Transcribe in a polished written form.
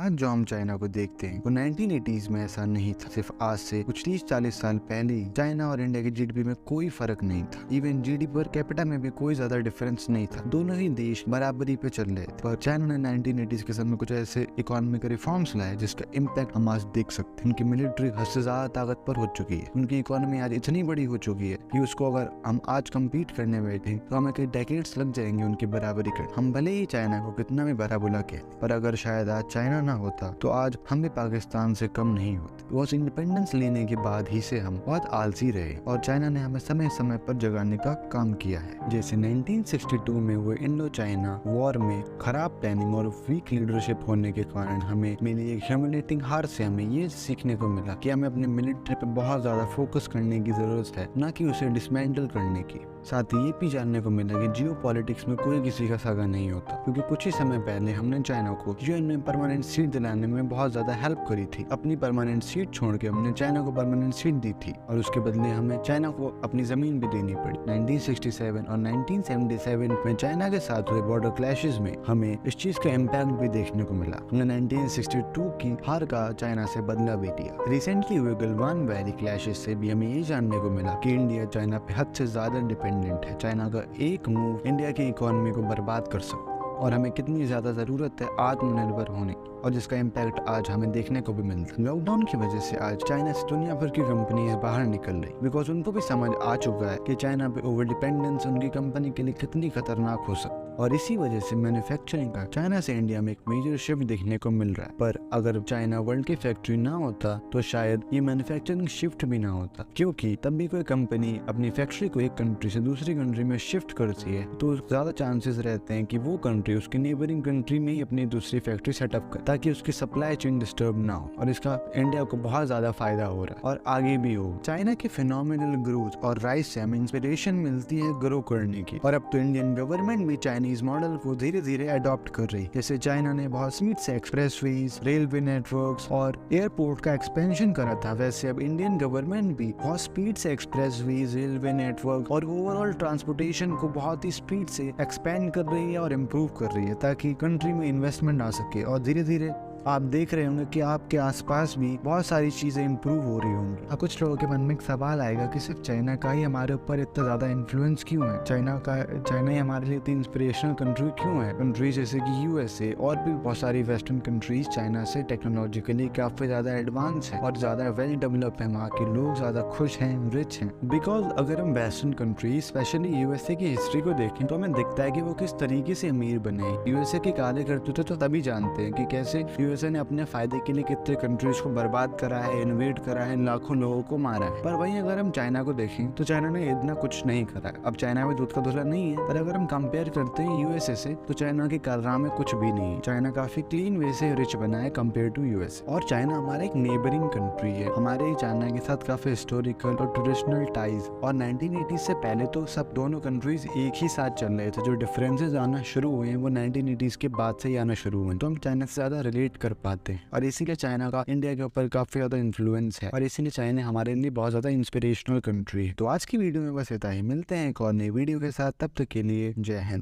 आज जो हम चाइना को देखते हैं वो 1980s में ऐसा नहीं था। सिर्फ आज से कुछ 30-40 साल पहले ही चाइना और इंडिया की जीडीपी में कोई फर्क नहीं था। इवन जीडीपी पर कैपिटा में भी कोई ज्यादा डिफरेंस नहीं था। दोनों ही देश बराबरी पे चल रहे थे। पर चाइना ने 1980s के समय कुछ ऐसे इकोनॉमिक रिफॉर्म्स लाए जिसका इम्पैक्ट हम आज देख सकते हैं। उनकी मिलिट्री हद से ज्यादा ताकतवर हो चुकी है। उनकी इकोनॉमी आज इतनी बड़ी हो चुकी है कि उसको अगर हम आज कम्पीट करने बैठे तो हमें कई डेकेड्स लग जाएंगे उनकी बराबरी कर। हम भले ही चाइना को कितना भी बड़ा बुला के, पर अगर शायद आज चाइना ना होता तो आज हम भी पाकिस्तान से कम नहीं होते। बिकॉज इंडिपेंडेंस लेने के बाद ही से हम बहुत आलसी रहे और चाइना ने हमें समय समय पर जगाने का काम किया है। जैसे 1962 में हुए इंडो चाइना वॉर में खराब प्लानिंग और वीक लीडरशिप होने के कारण हमें मिली एक ह्यूमिलेटिंग हार से हमें ये सीखने को मिला कि हमें अपने मिलिट्री पे बहुत ज्यादा फोकस करने की जरूरत है, ना कि उसे डिसमेंटल करने की। साथ ही ये भी जानने को मिला कि जियोपॉलिटिक्स में कोई किसी का सगा नहीं होता, क्योंकि कुछ ही समय पहले हमने चाइना को यूएन में परमानेंट सीट दिलाने में बहुत ज्यादा हेल्प करी थी। अपनी परमानेंट सीट छोड़ के हमने चाइना को परमानेंट सीट दी थी और उसके बदले हमें चाइना को अपनी जमीन भी देनी पड़ी। 1967 और 1977 में चाइना के साथ हुए बॉर्डर क्लैशेस में हमें इस चीज का इम्पैक्ट भी देखने को मिला। हमने 1962 की हार का चाइना से बदला भी लिया। रिसेंटली हुए गलवान वैली क्लैशेस से भी हमें ये जानने को मिला कि इंडिया चाइना पे हद से ज्यादा डिपेंडेंट है। चाइना का एक मूव इंडिया की इकोनॉमी को बर्बाद कर सकता है और हमें कितनी ज्यादा जरूरत है आत्मनिर्भर होने की, और जिसका इम्पैक्ट आज हमें देखने को भी मिलता है। लॉकडाउन की वजह से आज चाइना से दुनिया भर की कंपनियां बाहर निकल रही, बिकॉज उनको भी समझ आ चुका है कि चाइना पे ओवर डिपेंडेंस उनकी कंपनी के लिए कितनी खतरनाक हो सकती है। और इसी वजह से मैन्युफैक्चरिंग का चाइना से इंडिया में एक मेजर शिफ्ट देखने को मिल रहा है। पर अगर चाइना वर्ल्ड की फैक्ट्री ना होता तो शायद ये मैन्युफैक्चरिंग शिफ्ट भी ना होता, क्योंकि तब भी कोई कंपनी अपनी फैक्ट्री को एक कंट्री से दूसरी कंट्री में शिफ्ट करती है तो ज्यादा चांसेस रहते हैं कि वो कंट्री उसकी नेबरिंग कंट्री में ही अपनी दूसरी फैक्ट्री सेटअप करे, ताकि उसकी सप्लाई चेन डिस्टर्ब ना हो। और इसका इंडिया को बहुत ज्यादा फायदा हो रहा है और आगे भी हो। चाइना के फिनोमिनल ग्रोथ और राइज से हमें इंस्पिरेशन मिलती है ग्रो करने की, और अब तो इंडियन गवर्नमेंट भी चाइनीज मॉडल को धीरे धीरे अडॉप्ट कर रही है। जैसे चाइना ने बहुत स्पीड से एक्सप्रेसवेज, रेलवे नेटवर्क्स और एयरपोर्ट का एक्सपेंशन करा था, वैसे अब इंडियन गवर्नमेंट भी बहुत स्पीड से एक्सप्रेसवेज, रेलवे नेटवर्क और ओवरऑल ट्रांसपोर्टेशन को बहुत ही स्पीड से एक्सपेंड कर रही है और इम्प्रूव कर रही है, ताकि कंट्री में इन्वेस्टमेंट आ सके। और धीरे धीरे आप देख रहे होंगे कि आपके आसपास भी बहुत सारी चीजें इंप्रूव हो रही होंगी। अब कुछ लोगों के मन में एक सवाल आएगा कि सिर्फ चाइना का ही हमारे ऊपर इतना ज्यादा इन्फ्लुएंस क्यों है, चाइना ही हमारे लिए इतनी इंस्पिरेशनल कंट्री क्यों है। कंट्रीज जैसे कि यूएसए और भी बहुत सारी वेस्टर्न कंट्रीज चाइना से टेक्नोलॉजिकली काफी ज्यादा एडवांस है और ज्यादा वेल डेवलप है। वहाँ के लोग ज्यादा खुश हैं, रिच हैं। बिकॉज अगर हम वेस्टर्न कंट्रीज स्पेशली यूएसए की हिस्ट्री को देखें तो हमें दिखता है कि वो किस तरीके से अमीर बने। यूएसए के काले करतूते तो तभी जानते हैं कि कैसे यूएसए ने अपने फायदे के लिए कितने कंट्रीज को बर्बाद करा है, इन्वेड करा है, लाखों लोगों को मारा है। पर वहीं अगर हम चाइना को देखें तो चाइना ने इतना कुछ नहीं करा है। अब चाइना में दूध का धुला नहीं है, पर अगर हम कंपेयर करते हैं यूएसए से तो चाइना के कारनामे में कुछ भी नहीं है। चाइना काफी क्लीन वे से रिच बना है कंपेयर टू यूएस। और चाइना हमारा एक नेबरिंग कंट्री है। हमारे चाइना के साथ काफी हिस्टोरिकल और ट्रेडिशनल टाइज, और 1980 से पहले तो सब दोनों कंट्रीज एक ही साथ चल रहे थे। जो डिफरेंसेस आना शुरू हुए हैं वो 1980s के बाद से ही आना शुरू हुए, तो हम चाइना से ज्यादा रिलेट कर पाते हैं। और इसीलिए चाइना का इंडिया के ऊपर काफी ज्यादा इन्फ्लुएंस है, और इसीलिए चाइना हमारे लिए बहुत ज्यादा इंस्पिरेशनल कंट्री है। तो आज की वीडियो में बस इतना ही। मिलते हैं एक और नई वीडियो के साथ, तब तक के लिए जय हिंद।